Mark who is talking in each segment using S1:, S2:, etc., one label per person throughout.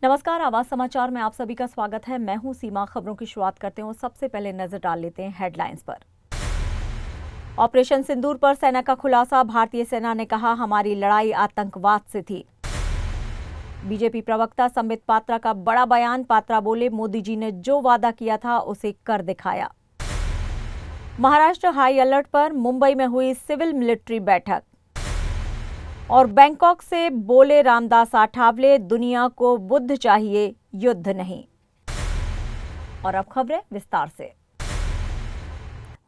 S1: नमस्कार, आवाज समाचार में आप सभी का स्वागत है। मैं हूं सीमा। खबरों की शुरुआत करते हैं। सबसे पहले नजर डाल लेते हैं हेडलाइंस पर। ऑपरेशन सिंदूर पर सेना का खुलासा। भारतीय सेना ने कहा, हमारी लड़ाई आतंकवाद से थी। बीजेपी प्रवक्ता संबित पात्रा का बड़ा बयान। पात्रा बोले, मोदी जी ने जो वादा किया था उसे कर दिखाया। महाराष्ट्र हाई अलर्ट पर। मुंबई में हुई सिविल मिलिट्री बैठक। और बैंकॉक से बोले रामदास आठवले, दुनिया को बुद्ध चाहिए, युद्ध नहीं। और अब खबरें विस्तार से।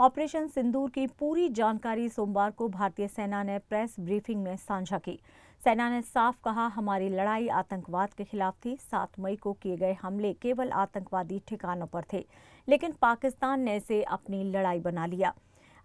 S1: ऑपरेशन सिंदूर की पूरी जानकारी सोमवार को भारतीय सेना ने प्रेस ब्रीफिंग में साझा की। सेना ने साफ कहा, हमारी लड़ाई आतंकवाद के खिलाफ थी। 7 मई को किए गए हमले केवल आतंकवादी ठिकानों पर थे, लेकिन पाकिस्तान ने इसे अपनी लड़ाई बना लिया।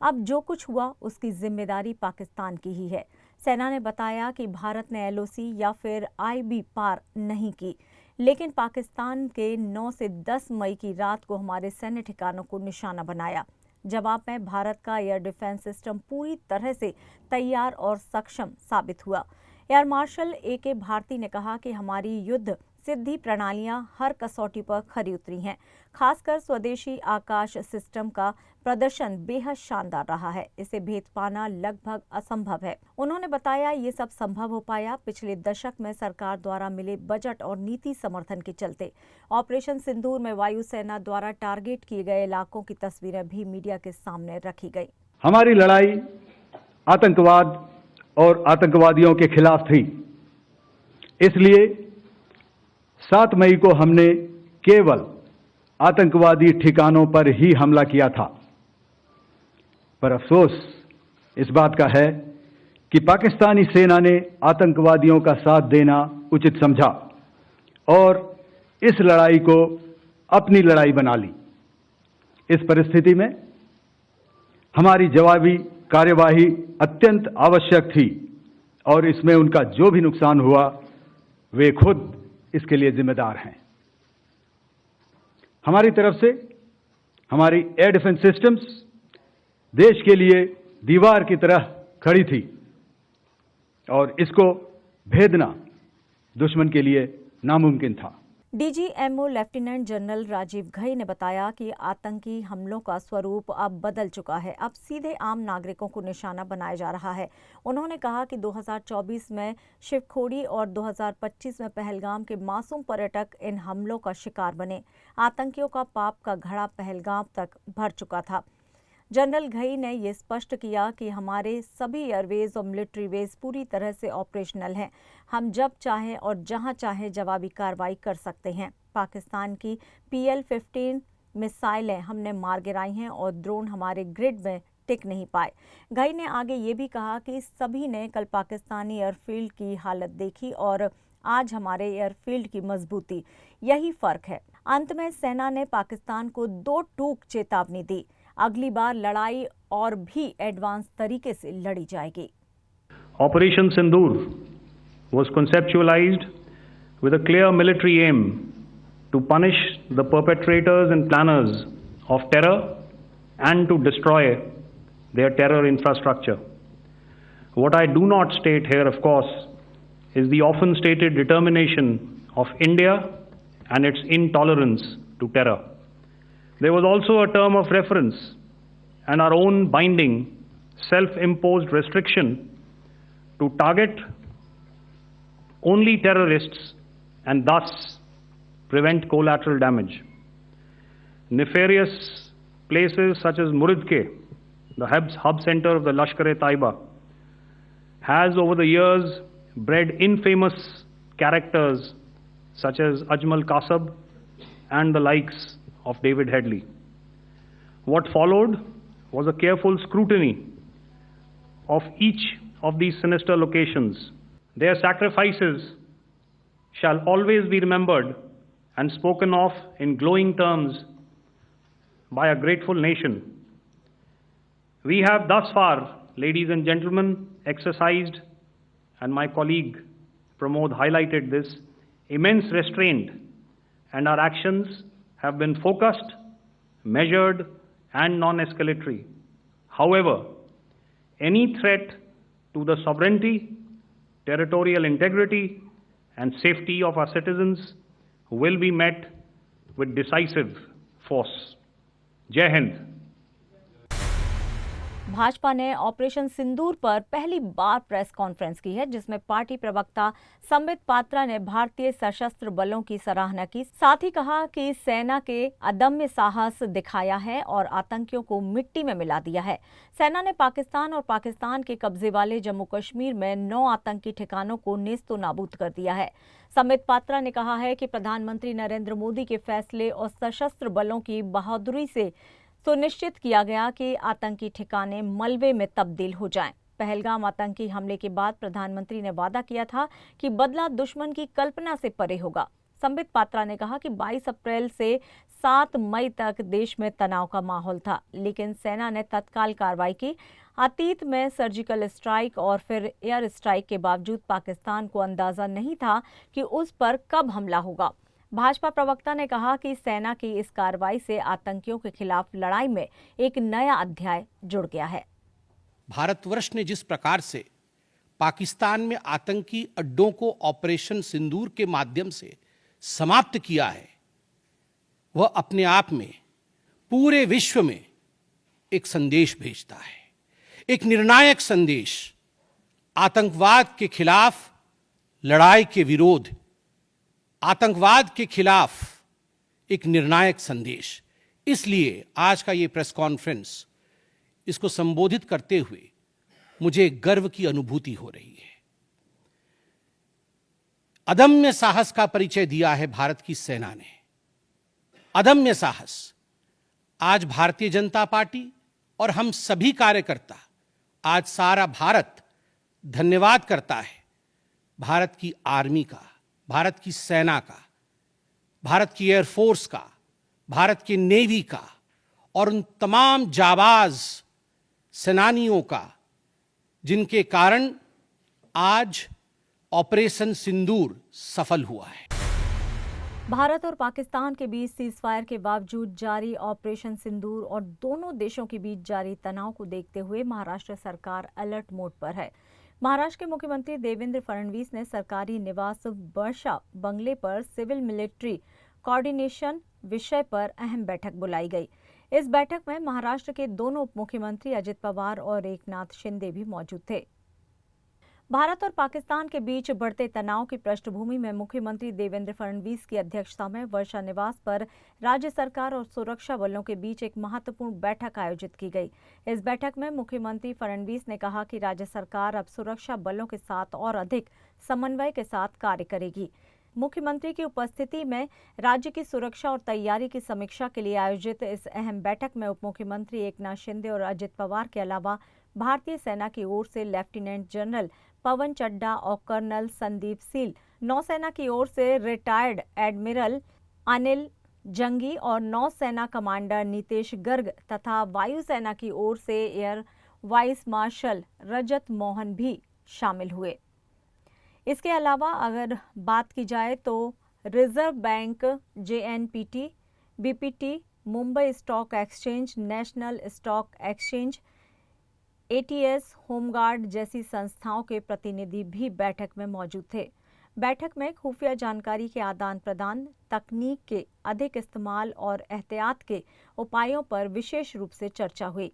S1: अब जो कुछ हुआ उसकी जिम्मेदारी पाकिस्तान की ही है। सेना ने बताया कि भारत ने एलओसी या फिर आईबी पार नहीं की, लेकिन पाकिस्तान के 9 से 10 मई की रात को हमारे सैन्य ठिकानों को निशाना बनाया। जवाब में भारत का एयर डिफेंस सिस्टम पूरी तरह से तैयार और सक्षम साबित हुआ। एयर मार्शल AK भारती ने कहा कि हमारी युद्ध सिद्धि प्रणालियां हर कसौटी पर खरी उतरी हैं। खासकर स्वदेशी आकाश सिस्टम का प्रदर्शन बेहद शानदार रहा है। इसे भेद पाना लगभग असंभव है। उन्होंने बताया, ये सब संभव हो पाया पिछले दशक में सरकार द्वारा मिले बजट और नीति समर्थन के चलते। ऑपरेशन सिंदूर में वायुसेना द्वारा टारगेट किए गए इलाकों की तस्वीरें भी मीडिया के सामने रखी गई।
S2: हमारी लड़ाई आतंकवाद और आतंकवादियों के खिलाफ थी, इसलिए 7 मई को हमने केवल आतंकवादी ठिकानों पर ही हमला किया था। पर अफसोस इस बात का है कि पाकिस्तानी सेना ने आतंकवादियों का साथ देना उचित समझा और इस लड़ाई को अपनी लड़ाई बना ली। इस परिस्थिति में हमारी जवाबी कार्यवाही अत्यंत आवश्यक थी और इसमें उनका जो भी नुकसान हुआ वे खुद इसके लिए जिम्मेदार हैं। हमारी तरफ से हमारी एयर डिफेंस सिस्टम्स देश के लिए दीवार की तरह खड़ी थी और इसको भेदना दुश्मन के लिए नामुमकिन था।
S1: DGMO lieutenant general Rajiv Ghai ने बताया कि आतंकी हमलों का स्वरूप अब बदल चुका है। अब सीधे आम नागरिकों को निशाना बनाया जा रहा है। उन्होंने कहा कि 2024 में शिवखोड़ी और 2025 में पहलगाम के मासूम पर्यटक इन हमलों का शिकार बने। आतंकियों का पाप का घड़ा पहलगाम तक भर चुका था। जनरल घई ने यह स्पष्ट किया कि हमारे सभी एयरवेज और मिलिट्री वेज पूरी तरह से ऑपरेशनल हैं। हम जब चाहें और जहां चाहें जवाबी कार्रवाई कर सकते हैं। पाकिस्तान की PL-15 मिसाइलें हमने मार गिराई हैं और ड्रोन हमारे ग्रिड में टिक नहीं पाए। घई ने आगे ये भी कहा कि सभी ने कल पाकिस्तानी एयरफील्ड की हालत देखी और आज हमारे एयरफील्ड की मजबूती, यही फर्क है। अंत में सेना ने पाकिस्तान को 2 टूक चेतावनी दी। अगली बार लड़ाई और भी एडवांस तरीके से लड़ी जाएगी।
S3: Operation Sindoor was conceptualized with a clear military aim to punish the perpetrators and planners of terror and to destroy their terror infrastructure. What I do not state here, of course, is the often stated determination of India and its intolerance to terror. There was also a term of reference and our own binding self-imposed restriction to target only terrorists and thus prevent collateral damage. Nefarious places such as Muridke, the hub center of the Lashkar-e-Taiba, has over the years bred infamous characters such as Ajmal Kasab and the likes of David Headley. What followed was a careful scrutiny of each of these sinister locations. Their sacrifices shall always be remembered and spoken of in glowing terms by a grateful nation. We have thus far, ladies and gentlemen, exercised, and my colleague Pramod highlighted this, immense restraint, and our actions have been focused, measured, and non-escalatory. However, any threat to the sovereignty, territorial integrity, and safety of our citizens will be met with decisive force. Jai Hind.
S1: Bhajpa ने operation सिंदूर पर पहली बार press conference की है, जिसमें party प्रवक्ता संबित पात्रा ने भारतीय सशस्त्र बलों की सराहना की। साथ ही कहा कि सेना के अदम्य साहस दिखाया है और आतंकियों को मिट्टी में मिला दिया है। सेना ने पाकिस्तान और पाकिस्तान के कब्जे वाले जम्मू कश्मीर में 9 आतंकी ठिकानों को नेस्तो नाबूद कर दिया है। संबित पात्रा ने कहा है कि प्रधानमंत्री नरेंद्र मोदी के फैसले और सशस्त्र बलों की बहादुरी से सुनिश्चित किया गया कि आतंकी ठिकाने मलबे में तब्दील हो जाएं। पहलगाम आतंकी हमले के बाद प्रधानमंत्री ने वादा किया था कि बदला दुश्मन की कल्पना से परे होगा। संबित पात्रा ने कहा कि 22 अप्रैल से 7 मई तक देश में तनाव का माहौल था, लेकिन सेना ने तत्काल कार्रवाई की। अतीत में सर्जिकल स्ट्राइक और फिर एयर स्ट्राइक के बावजूद पाकिस्तान को अंदाजा नहीं था कि उस पर कब हमला होगा। भाजपा प्रवक्ता ने कहा कि सेना की इस कार्रवाई से आतंकियों के खिलाफ लड़ाई में एक नया अध्याय जुड़ गया है।
S4: भारतवर्ष ने जिस प्रकार से पाकिस्तान में आतंकी अड्डों को ऑपरेशन सिंदूर के माध्यम से समाप्त किया है, वह अपने आप में पूरे विश्व में एक संदेश भेजता है, एक निर्णायक संदेश। आतंकवाद के खिलाफ लड़ाई के विरोध, आतंकवाद के खिलाफ एक निर्णायक संदेश। इसलिए आज का ये प्रेस कॉन्फ्रेंस, इसको संबोधित करते हुए मुझे गर्व की अनुभूति हो रही है। अदम्य साहस का परिचय दिया है भारत की सेना ने। अदम्य साहस। आज भारतीय जनता पार्टी और हम सभी कार्यकर्ता, आज सारा भारत धन्यवाद करता है भारत की आर्मी का, भारत की सेना का, भारत की एयरफोर्स का, भारत की नेवी का और उन तमाम जाबाज सेनानियों का, जिनके कारण आज ऑपरेशन सिंदूर सफल हुआ है।
S1: भारत और पाकिस्तान के बीच सीजफायर के बावजूद जारी ऑपरेशन सिंदूर और दोनों देशों के बीच जारी तनाव को देखते हुए महाराष्ट्र सरकार अलर्ट मोड पर है। महाराष्ट्र के मुख्यमंत्री देवेंद्र फडणवीस ने सरकारी निवास वर्षा बंगले पर सिविल मिलिट्री कोऑर्डिनेशन विषय पर अहम बैठक बुलाई गई। इस बैठक में महाराष्ट्र के दोनों उप मुख्यमंत्री अजित पवार और एकनाथ शिंदे भी मौजूद थे। भारत और पाकिस्तान के बीच बढ़ते तनाव की पृष्ठभूमि में मुख्यमंत्री देवेंद्र फडणवीस की अध्यक्षता में वर्षा निवास पर राज्य सरकार और सुरक्षा बलों के बीच एक महत्वपूर्ण बैठक आयोजित की गई। इस बैठक में मुख्यमंत्री फडणवीस ने कहा कि राज्य सरकार अब सुरक्षा बलों के साथ और अधिक समन्वय के साथ कार्य करेगी। मुख्यमंत्री की उपस्थिति में राज्य की सुरक्षा और तैयारी की समीक्षा के लिए आयोजित इस अहम बैठक में उप मुख्यमंत्री एकनाथ शिंदे और अजित पवार के अलावा भारतीय सेना की ओर से लेफ्टिनेंट जनरल पवन चड्ढा और कर्नल संदीप सील, नौसेना की ओर से रिटायर्ड एडमिरल अनिल जंगी और नौसेना कमांडर नीतेश गर्ग तथा वायुसेना की ओर से एयर वाइस मार्शल रजत मोहन भी शामिल हुए। इसके अलावा अगर बात की जाए तो reserve bank, JNPT, BPT, Mumbai stock exchange, national stock exchange, ATS, home guard जैसी संस्थाओं के प्रतिनिधि भी बैठक में मौजूद थे। बैठक में खुफिया जानकारी के आदान प्रदान, तकनीक के अधिक इस्तेमाल और एहतियात के उपायों पर विशेष रूप से चर्चा हुई।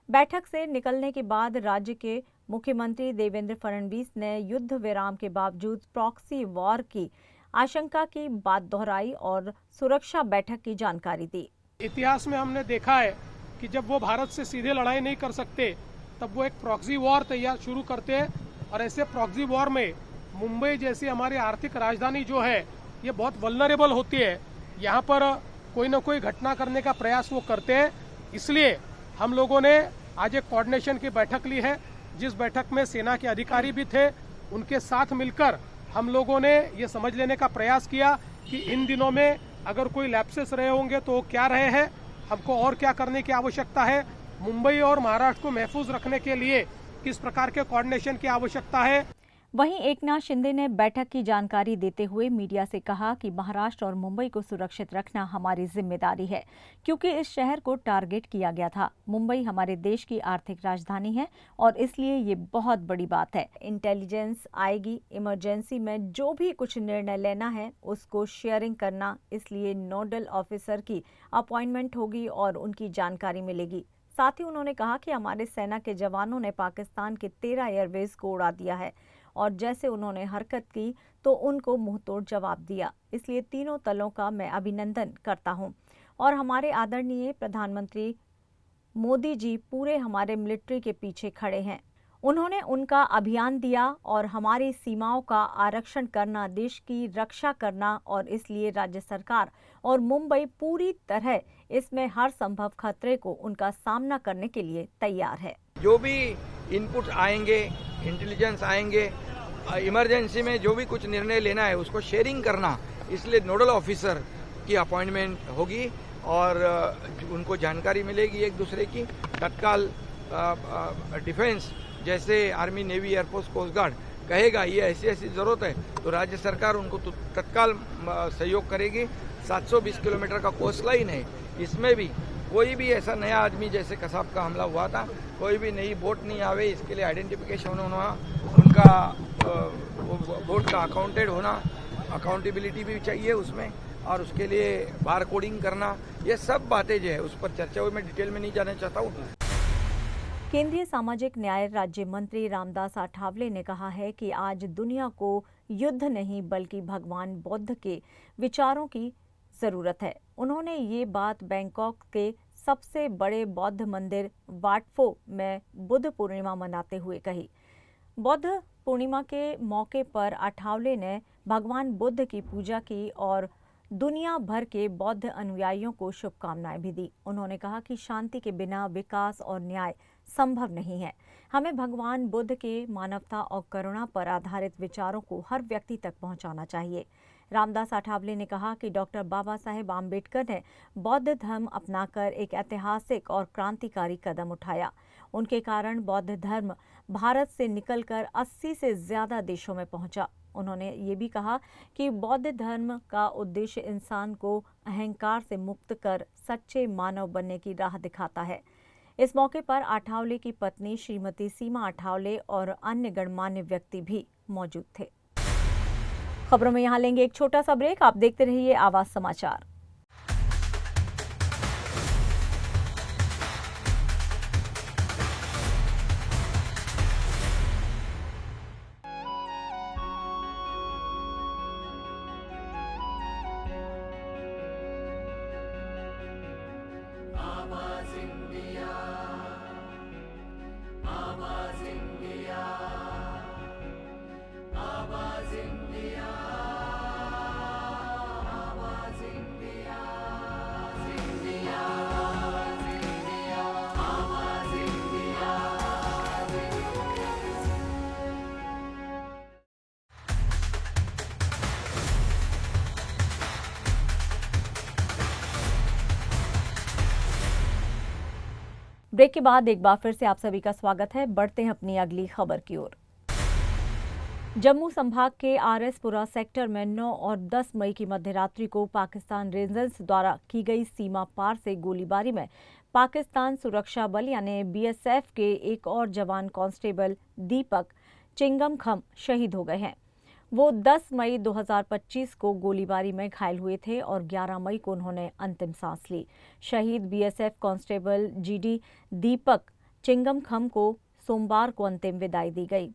S1: बैठक से निकलने के बाद राज्य के मुख्यमंत्री देवेंद्र फडणवीस ने युद्ध विराम के बावजूद प्रॉक्सी वॉर की आशंका की बात दोहराई और सुरक्षा बैठक की जानकारी दी।
S5: इतिहास में हमने देखा है कि जब वो भारत से सीधे लड़ाई नहीं कर सकते तब वो एक प्रॉक्सी वॉर तैयार शुरू करते हैं, और ऐसे प्रॉक्सी वॉर में मुंबई जैसी हमारी आर्थिक राजधानी जो है ये बहुत वल्नरेबल होती है। यहाँ पर कोई ना कोई घटना करने का प्रयास वो करते हैं। इसलिए हम लोगों ने आज एक कोऑर्डिनेशन की बैठक ली है, जिस बैठक में सेना के अधिकारी भी थे। उनके साथ मिलकर हम लोगों ने ये समझ लेने का प्रयास किया कि इन दिनों में अगर कोई लैप्सेस रहे होंगे तो क्या रहे हैं, हमको और क्या करने की आवश्यकता है, मुंबई और महाराष्ट्र को महफूज रखने के लिए किस प्रकार के कोऑर्डिनेशन की आवश्यकता है।
S1: वहीं एकनाथ शिंदे ने बैठक की जानकारी देते हुए मीडिया से कहा कि महाराष्ट्र और मुंबई को सुरक्षित रखना हमारी जिम्मेदारी है, क्योंकि इस शहर को टारगेट किया गया था। मुंबई हमारे देश की आर्थिक राजधानी है और इसलिए ये बहुत बड़ी बात है। इंटेलिजेंस आएगी, इमरजेंसी में जो भी कुछ निर्णय लेना है उसको शेयरिंग करना, इसलिए नोडल ऑफिसर की अपॉइंटमेंट होगी और उनकी जानकारी मिलेगी। साथ ही उन्होंने कहा कि हमारे सेना के जवानों ने पाकिस्तान के 13 एयरबेस को उड़ा दिया है और जैसे उन्होंने हरकत की तो उनको मुंहतोड़ जवाब दिया। इसलिए तीनों दलों का मैं अभिनंदन करता हूं और हमारे आदरणीय प्रधानमंत्री मोदी जी पूरे हमारे मिलिट्री के पीछे खड़े हैं। उन्होंने उनका अभियान दिया और हमारी सीमाओं का आरक्षण करना, देश की रक्षा करना, और इसलिए राज्य सरकार और मुंबई पूरी तरह इसमें हर संभव खतरे को उनका सामना करने के लिए तैयार है।
S6: जो भी इनपुट आएंगे, इंटेलिजेंस आएंगे, इमरजेंसी में जो भी कुछ निर्णय लेना है उसको शेयरिंग करना, इसलिए नोडल ऑफिसर की अपॉइंटमेंट होगी और उनको जानकारी मिलेगी एक दूसरे की। तत्काल डिफेंस जैसे army, navy, air force, coast guard कहेगा ये ऐसी ऐसी जरूरत है तो राज्य सरकार उनको तत्काल सहयोग करेगी। 720 किलोमीटर का कोस्ट लाइन है, इसमें भी कोई भी ऐसा नया आदमी, जैसे कसाब का हमला हुआ था, कोई भी नई बोट नहीं आवे, इसके लिए आइडेंटिफिकेशन होना, उनका बोट का अकाउंटेड होना, अकाउंटेबिलिटी भी चाहिए उसमें, और उसके लिए बार कोडिंग करना, ये सब बातें जो है उस पर चर्चा हुई। मैं डिटेल में नहीं जाना चाहता हूँ।
S1: केंद्रीय सामाजिक न्याय राज्य मंत्री रामदास आठवले ने कहा है कि आज दुनिया को युद्ध नहीं बल्कि भगवान बुद्ध के विचारों की जरूरत है। उन्होंने ये बात बैंकॉक के सबसे बड़े बौद्ध मंदिर वाट फो में बुद्ध पूर्णिमा मनाते हुए कही। बौद्ध पूर्णिमा के मौके पर आठवले ने भगवान बुद्ध की पूजा की और दुनिया भर के बौद्ध अनुयायियों को शुभकामनाएं भी दी। उन्होंने कहा कि शांति के बिना विकास और न्याय संभव नहीं है। हमें भगवान बुद्ध के मानवता और करुणा पर आधारित विचारों को हर व्यक्ति तक पहुंचाना चाहिए। रामदास आठवले ने कहा कि डॉक्टर बाबा साहेब आम्बेडकर ने बौद्ध धर्म अपनाकर एक ऐतिहासिक और क्रांतिकारी कदम उठाया। उनके कारण बौद्ध धर्म भारत से निकलकर 80 से ज्यादा देशों में पहुंचा। उन्होंने ये भी कहा कि बौद्ध धर्म का उद्देश्य इंसान को अहंकार से मुक्त कर सच्चे मानव बनने की राह दिखाता है। इस मौके पर आठवले की पत्नी श्रीमती सीमा आठवले और अन्य गणमान्य व्यक्ति भी मौजूद थे। खबरों में यहाँ लेंगे एक छोटा सा ब्रेक। आप देखते रहिए आवाज समाचार। ब्रेक के बाद एक बार फिर से आप सभी का स्वागत है। बढ़ते हैं अपनी अगली खबर की ओर। जम्मू संभाग के आरएसपुरा सेक्टर में 9 और 10 मई की मध्यरात्रि को पाकिस्तान रेंजर्स द्वारा की गई सीमा पार से गोलीबारी में पाकिस्तान सुरक्षा बल यानी बीएसएफ के एक और जवान कांस्टेबल दीपक चिंगमखम शहीद हो गए हैं। वो 10 मई 2025 को गोलीबारी में घायल हुए थे और 11 मई को उन्होंने अंतिम सांस ली। शहीद बीएसएफ कांस्टेबल जीडी दीपक चिंगमखम को सोमवार को अंतिम विदाई दी गई।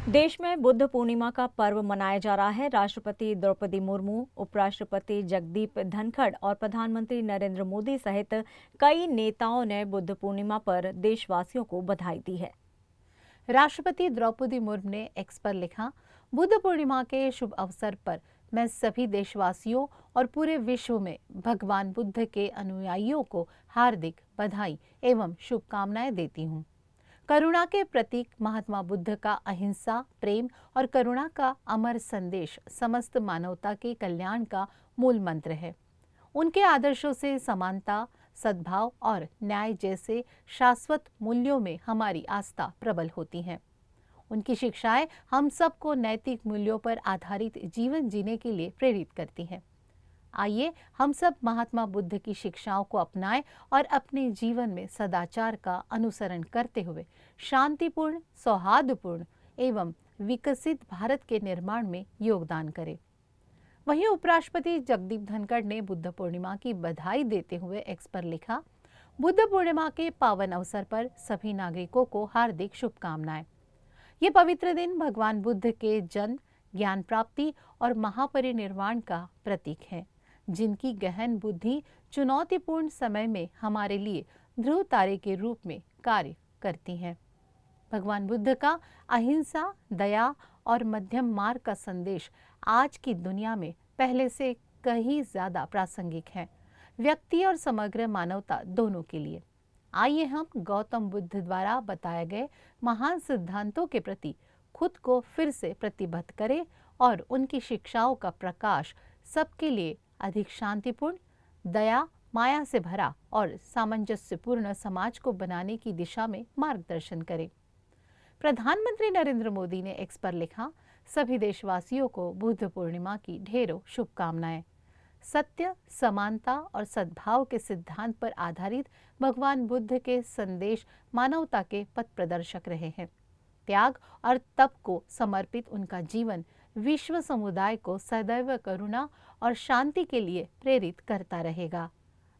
S1: देश में बुद्ध पूर्णिमा का पर्व मनाया जा रहा है। राष्ट्रपति द्रौपदी मुर्मू, उपराष्ट्रपति जगदीप धनखड़ और प्रधानमंत्री नरेंद्र मोदी सहित कई नेताओं ने बुद्ध पूर्णिमा पर देशवासियों को बधाई दी है।
S7: राष्ट्रपति द्रौपदी मुर्मू ने एक्स पर लिखा, बुद्ध पूर्णिमा के शुभ अवसर पर मैं सभी देशवासियों और पूरे विश्व में भगवान बुद्ध के अनुयायियों को हार्दिक बधाई एवं शुभकामनाएं देती हूँ। करुणा के प्रतीक महात्मा बुद्ध का अहिंसा, प्रेम और करुणा का अमर संदेश समस्त मानवता के कल्याण का मूल मंत्र है। उनके आदर्शों से समानता, सद्भाव और न्याय जैसे शाश्वत मूल्यों में हमारी आस्था प्रबल होती है। उनकी शिक्षाएं हम सबको नैतिक मूल्यों पर आधारित जीवन जीने के लिए प्रेरित करती हैं। आइए हम सब महात्मा बुद्ध की शिक्षाओं को अपनाएं और अपने जीवन में सदाचार का अनुसरण करते हुए शांतिपूर्ण, सौहार्दपूर्ण एवं विकसित भारत के निर्माण में योगदान करें। वहीं उपराष्ट्रपति जगदीप धनखड़ ने बुद्ध पूर्णिमा की बधाई देते हुए एक्स पर लिखा, बुद्ध पूर्णिमा के पावन अवसर पर सभी नागरिकों को हार्दिक शुभकामनाएं। ये पवित्र दिन भगवान बुद्ध के जन्म, ज्ञान प्राप्ति और महापरिनिर्वाण का प्रतीक है, जिनकी गहन बुद्धि चुनौतीपूर्ण समय में हमारे लिए ध्रुव तारे के रूप में कार्य करती है। भगवान बुद्ध का अहिंसा, दया और मध्यम मार्ग का संदेश आज की दुनिया में पहले से कहीं ज्यादा प्रासंगिक है, व्यक्ति और समग्र मानवता दोनों के लिए। आइए हम गौतम बुद्ध द्वारा बताए गए महान सिद्धांतों के प्रति खुद को फिर से प्रतिबद्ध करें और उनकी शिक्षाओं का प्रकाश सबके लिए अधिक शांतिपूर्ण, दया, माया से भरा और सामंजस्यपूर्ण समाज को बनाने की दिशा में मार्गदर्शन करें। प्रधानमंत्री नरेंद्र मोदी ने एक्स पर लिखा, सभी देशवासियों को बुद्ध पूर्णिमा की ढेरों शुभकामनाएं। सत्य, समानता और सद्भाव के सिद्धांत पर आधारित भगवान बुद्ध के संदेश मानवता के पथ प्रदर्शक रहे हैं। त्याग और तप को समर्पित उनका जीवन विश्व समुदाय को सदैव करुणा और शांति के लिए प्रेरित करता रहेगा।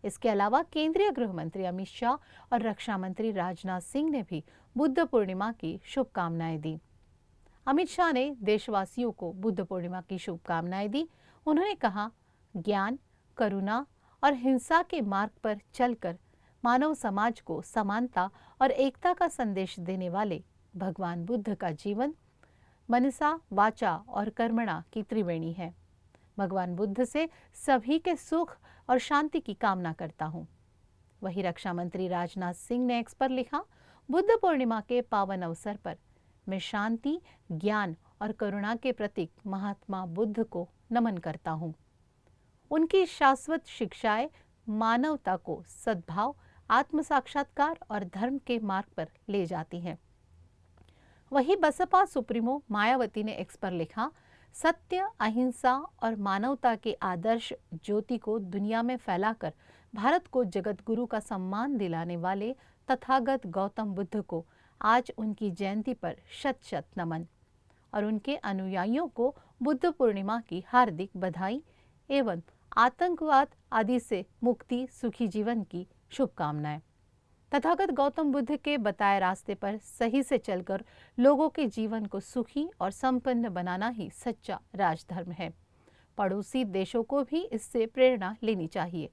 S7: इसके अलावा केंद्रीय गृह मंत्री अमित शाह और रक्षा मंत्री राजनाथ सिंह ने भी बुद्ध पूर्णिमा की शुभकामनाएं दी। अमित शाह ने देशवासियों को बुद्ध पूर्णिमा की शुभकामनाएं दी। उन्होंने कहा, ज्ञान, करुणा और हिंसा के मार्ग पर चलकर मानव समाज को समानता और एकता का संदेश देने वाले भगवान बुद्ध का जीवन मनसा, वाचा और कर्मणा की त्रिवेणी है। भगवान बुद्ध से सभी के सुख और शांति की कामना करता हूँ। वहीं रक्षा मंत्री राजनाथ सिंह ने एक्स पर लिखा, बुद्ध पूर्णिमा के पावन अवसर पर मैं शांति, ज्ञान और करुणा के प्रतीक महात्मा बुद्ध को नमन करता हूँ। उनकी शाश्वत शिक्षाएं मानवता को सद्भाव, आत्म साक्षात्कार और धर्म के मार्ग पर ले जाती हैं। वहीं बसपा सुप्रीमो मायावती ने एक्स पर लिखा, सत्य, अहिंसा और मानवता के आदर्श ज्योति को दुनिया में फैलाकर भारत को जगत गुरु का सम्मान दिलाने वाले तथागत गौतम बुद्ध को आज उनकी जयंती पर शत शत नमन और उनके अनुयायियों को बुद्ध पूर्णिमा की हार्दिक बधाई एवं आतंकवाद आदि से मुक्ति, सुखी जीवन की शुभकामनाएं। तथागत गौतम बुद्ध के बताए रास्ते पर सही से चलकर लोगों के जीवन को सुखी और संपन्न बनाना ही सच्चा राजधर्म है। पड़ोसी देशों को भी इससे प्रेरणा लेनी चाहिए।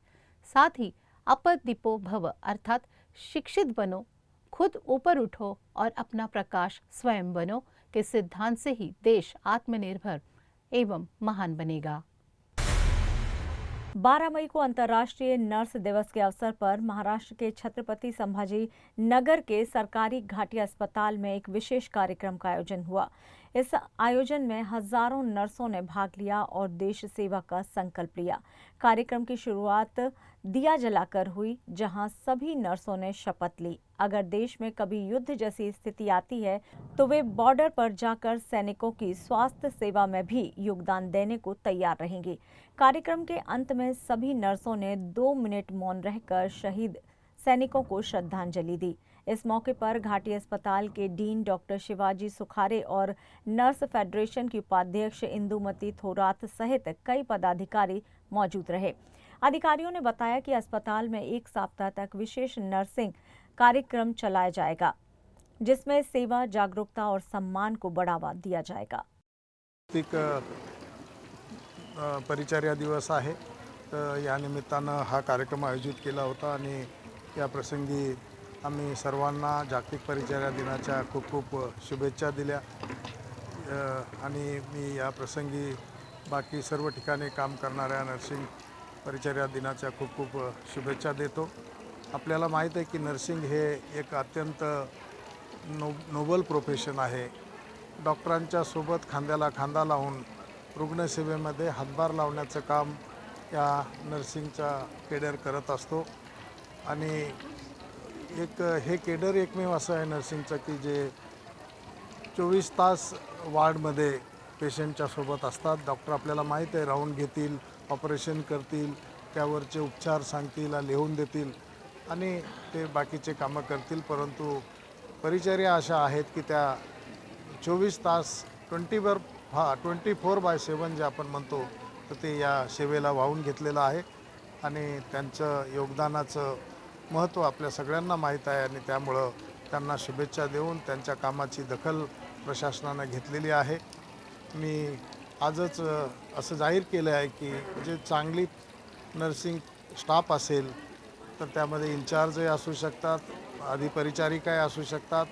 S7: साथ ही अपदीपो भव अर्थात शिक्षित बनो, खुद ऊपर उठो और अपना प्रकाश स्वयं बनो के सिद्धांत से ही देश आत्मनिर्भर एवं महान बनेगा।
S1: 12 मई को अंतर्राष्ट्रीय नर्स दिवस के अवसर पर महाराष्ट्र के छत्रपति संभाजी नगर के सरकारी घाटी अस्पताल में एक विशेष कार्यक्रम का आयोजन हुआ। इस आयोजन में हजारों नर्सों ने भाग लिया और देश सेवा का संकल्प लिया। कार्यक्रम की शुरुआत दिया जलाकर हुई, जहां सभी नर्सों ने शपथ ली, अगर देश में कभी युद्ध जैसी स्थिति आती है तो वे बॉर्डर पर जाकर सैनिकों की स्वास्थ्य सेवा में भी योगदान देने को तैयार रहेंगी। कार्यक्रम के अंत में सभी नर्सों ने 2 मिनट मौन रहकर शहीद सैनिकों को श्रद्धांजलि दी। इस मौके पर घाटी अस्पताल के डीन डॉक्टर शिवाजी सुखारे और नर्स फेडरेशन की उपाध्यक्ष इंदुमती थोरात सहित कई पदाधिकारी मौजूद रहे। अधिकारियों ने बताया कि अस्पताल में 1 सप्ताह तक विशेष नर्सिंग कार्यक्रम चलाया जाएगा। जिसमें सेवा, जागरूकता और सम्मान को बढ़ावा दिया जाएगा।
S8: परिचर्या दिवस आहे, तर या निमित्तानं हा कार्यक्रम आयोजित केला होता आणि या प्रसंगी आम्ही सर्वांना जागतिक परिचर्या दिनाच्या खूप खूप शुभेच्छा दिल्या आणि मी या प्रसंगी बाकी सर्व ठिकाणी काम करणाऱ्या नर्सिंग परिचर्या दिनाच्या खूप खूप शुभेच्छा देतो। आपल्याला माहीत आहे की नर्सिंग हे एक अत्यंत नोबल प्रोफेशन आहे। डॉक्टरांच्या सोबत खांद्याला खांदा लावून रुग्णसेवेमध्ये हातभार लावण्याचं काम या नर्सिंगचा केडर करत असतो आणि हे केडर एकमेव असं आहे नर्सिंगचं की जे 24 तास वार्डमध्ये पेशंटच्या सोबत असतात। डॉक्टर आपल्याला माहीत आहे राऊंड घेतील, ऑपरेशन करतील, त्यावरचे उपचार सांगतील, लिहून देतील आणि ते बाकीचे कामं करतील, परंतु परिचर्या अशा आहेत की त्या 24 तास 24/7 जे आपण म्हणतो तर ते या सेवेला वाहून घेतलेलं आहे आणि त्यांचं योगदानाचं महत्त्व आपल्या सगळ्यांना माहीत आहे आणि त्यामुळं त्यांना शुभेच्छा देऊन त्यांच्या कामाची दखल प्रशासनानं घेतलेली आहे। मी आजच असं जाहीर केलं आहे की जे चांगली नर्सिंग स्टाफ असेल तर त्यामध्ये इन्चार्जही असू शकतात, अधिपरिचारिकाही असू शकतात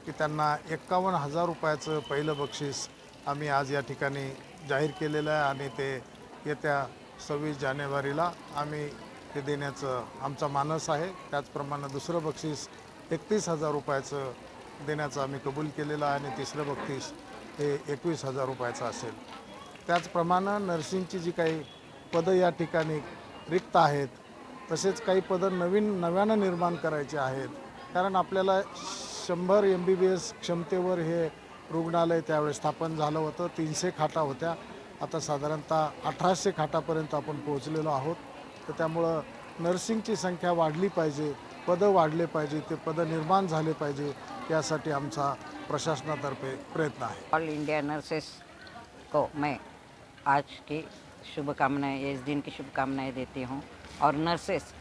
S8: की त्यांना 51,000 रुपयाचं पहिलं बक्षीस आम्ही आज या ठिकाणी जाहीर केलेलं आहे आणि ते येत्या 26 जानेवारीला आम्ही ते देण्याचं आमचा मानस आहे। त्याचप्रमाणे दुसरं बक्षीस 31,000 रुपयाचं देण्याचं आम्ही कबूल केलेलं आहे आणि तिसरं बक्षीस हे 21,000 रुपयाचं असेल। त्याचप्रमाणे नर्सिंगची जी काही पदं या ठिकाणी रिक्त आहेत तसेच काही पदं नव्यानं निर्माण करायची आहेत, कारण आपल्याला 100 MBBS क्षमतेवर हे रुग्णालय त्यावेळेस स्थापन झालं होतं। 300 खाटा होत्या, आता साधारणतः 1800 खाटापर्यंत आपण पोहोचलेलो आहोत। तर त्यामुळं नर्सिंगची संख्या वाढली पाहिजे, पदं वाढले पाहिजे, ते पदं निर्माण झाले पाहिजे, यासाठी आमचा प्रशासनातर्फे प्रयत्न आहे।
S9: ऑल इंडिया नर्सेस को मैं आज की शुभकामनाएं, इस दिन की शुभकामनाएं देती हूँ और नर्सेस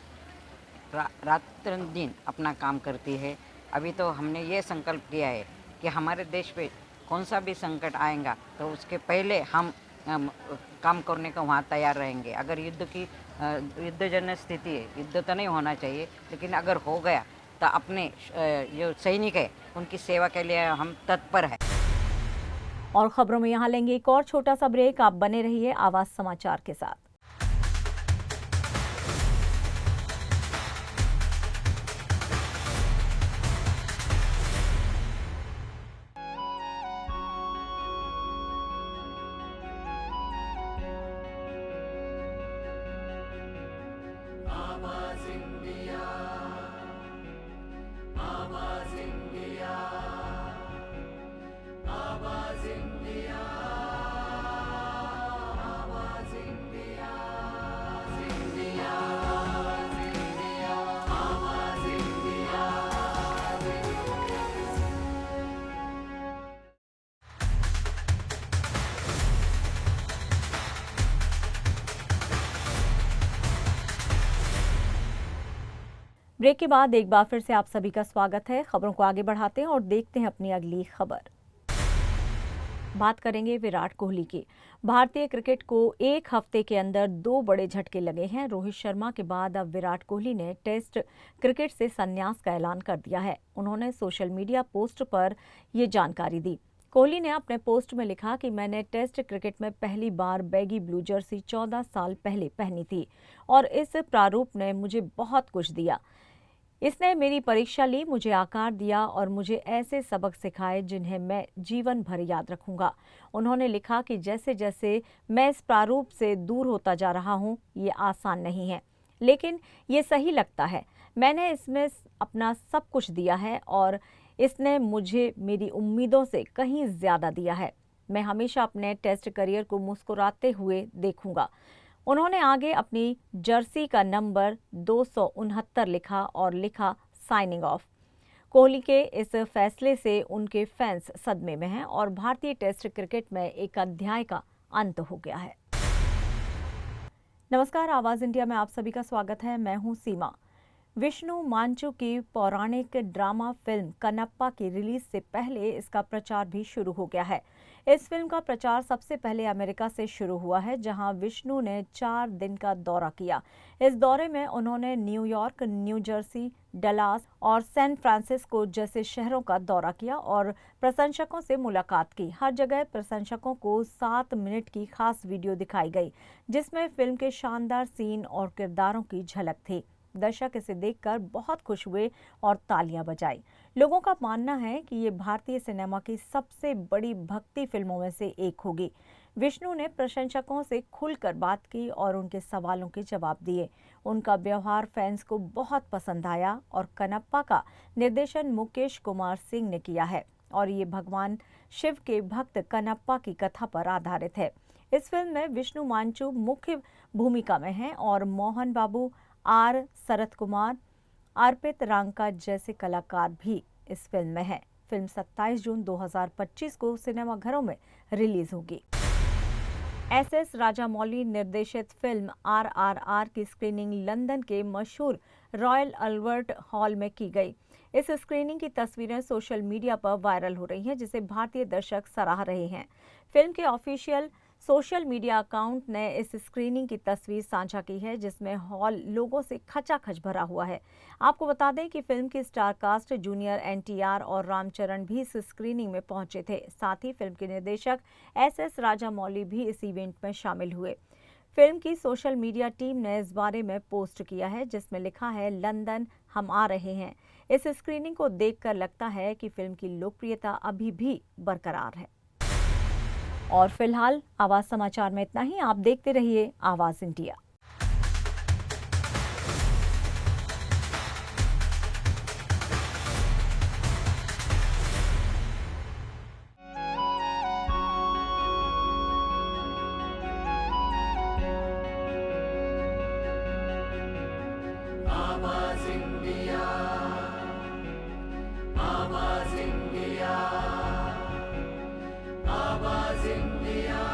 S9: रात दिन अपना काम करती है। अभी तो हमने ये संकल्प किया है कि हमारे देश पे कौन सा भी संकट आएगा तो उसके पहले हम काम करने को वहाँ तैयार रहेंगे। अगर युद्धजन्य स्थिति है, युद्ध तो नहीं होना चाहिए, लेकिन अगर हो गया तो अपने जो सैनिक है उनकी सेवा के लिए हम तत्पर हैं।
S1: और खबरों में यहाँ लेंगे एक और छोटा सा ब्रेक। आप बने रहिए आवाज समाचार के साथ। ब्रेक के बाद एक बार फिर से आप सभी का स्वागत है। खबरों को आगे बढ़ाते हैं और देखते हैं अपनी अगली खबर। बात करेंगे विराट कोहली की। भारतीय क्रिकेट को एक हफ्ते के अंदर 2 बड़े झटके लगे हैं। रोहित शर्मा के बाद अब विराट कोहली ने टेस्ट क्रिकेट से संन्यास का ऐलान कर दिया है। उन्होंने सोशल मीडिया पोस्ट पर ये जानकारी दी। कोहली ने अपने पोस्ट में लिखा कि मैंने टेस्ट क्रिकेट में पहली बार बैगी ब्लू जर्सी 14 साल पहले पहनी थी और इस प्रारूप ने मुझे बहुत कुछ दिया। इसने मेरी परीक्षा ली, मुझे आकार दिया और मुझे ऐसे सबक सिखाए जिन्हें मैं जीवन भर याद रखूंगा। उन्होंने लिखा कि जैसे जैसे मैं इस प्रारूप से दूर होता जा रहा हूं, ये आसान नहीं है, लेकिन ये सही लगता है। मैंने इसमें अपना सब कुछ दिया है और इसने मुझे मेरी उम्मीदों से कहीं ज़्यादा दिया है। मैं हमेशा अपने टेस्ट करियर को मुस्कुराते हुए देखूंगा। उन्होंने आगे अपनी जर्सी का नंबर 269 लिखा और लिखा साइनिंग ऑफ। कोहली के इस फैसले से उनके फैंस सदमे में हैं और भारतीय टेस्ट क्रिकेट में एक अध्याय का अंत हो गया है। नमस्कार, आवाज़ इंडिया में आप सभी का स्वागत है। मैं हूं सीमा। विष्णु मांचू की पौराणिक ड्रामा फिल्म कनप्पा की रिलीज से पहले इसका प्रचार भी शुरू हो गया है। इस फिल्म का प्रचार सबसे पहले अमेरिका से शुरू हुआ है, जहां विष्णु ने 4 दिन का दौरा किया। इस दौरे में उन्होंने न्यूयॉर्क, न्यू जर्सी, डलास और सैन फ्रांसिस्को जैसे शहरों का दौरा किया और प्रशंसकों से मुलाकात की। हर जगह प्रशंसकों को 7 मिनट की खास वीडियो दिखाई गई, जिसमें फिल्म के शानदार सीन और किरदारों की झलक थी। दर्शक इसे देखकर बहुत खुश हुए और तालियां बजाई। लोगों का मानना है कि ये भारतीय सिनेमा की सबसे बड़ी भक्ति फिल्मों में से एक होगी। विष्णु ने प्रशंसकों से खुलकर बात की और उनके सवालों के जवाब दिए। उनका व्यवहार फैंस को बहुत पसंद आया और कनप्पा का निर्देशन मुकेश कुमार सिंह ने किया है और ये भगवान शिव के भक्त कनप्पा की कथा पर आधारित है। इस फिल्म में विष्णु मांचू मुख्य भूमिका में हैं और मोहन बाबू, आर शरत कुमार, अर्पित रांका जैसे कलाकार भी इस फिल्म में हैं। फिल्म 27 जून 2025 को सिनेमाघरों में रिलीज होगी। एस राजामौली निर्देशित फिल्म RRR की स्क्रीनिंग लंदन के मशहूर रॉयल अल्बर्ट हॉल में की गई। इस स्क्रीनिंग की तस्वीरें सोशल मीडिया पर वायरल हो रही हैं, जिसे भारतीय दर्शक सराह रहे हैं। फिल्म के ऑफिशियल सोशल मीडिया अकाउंट ने इस स्क्रीनिंग की तस्वीर साझा की है, जिसमें हॉल लोगों से खचाखच भरा हुआ है। आपको बता दें कि फिल्म की स्टार कास्ट जूनियर NTR और रामचरण भी इस स्क्रीनिंग में पहुंचे थे। साथ ही फिल्म के निर्देशक SS राजामौली भी इस इवेंट में शामिल हुए। फिल्म की सोशल मीडिया टीम ने इस बारे में पोस्ट किया है, जिसमें लिखा है, लंदन हम आ रहे हैं। इस स्क्रीनिंग को देखकर लगता है कि फिल्म की लोकप्रियता अभी भी बरकरार है। और फिलहाल आवाज समाचार में इतना ही। आप देखते रहिए आवाज इंडिया।
S10: आवाज इंडिया, आवाज इंडिया, आवाज इंडिया।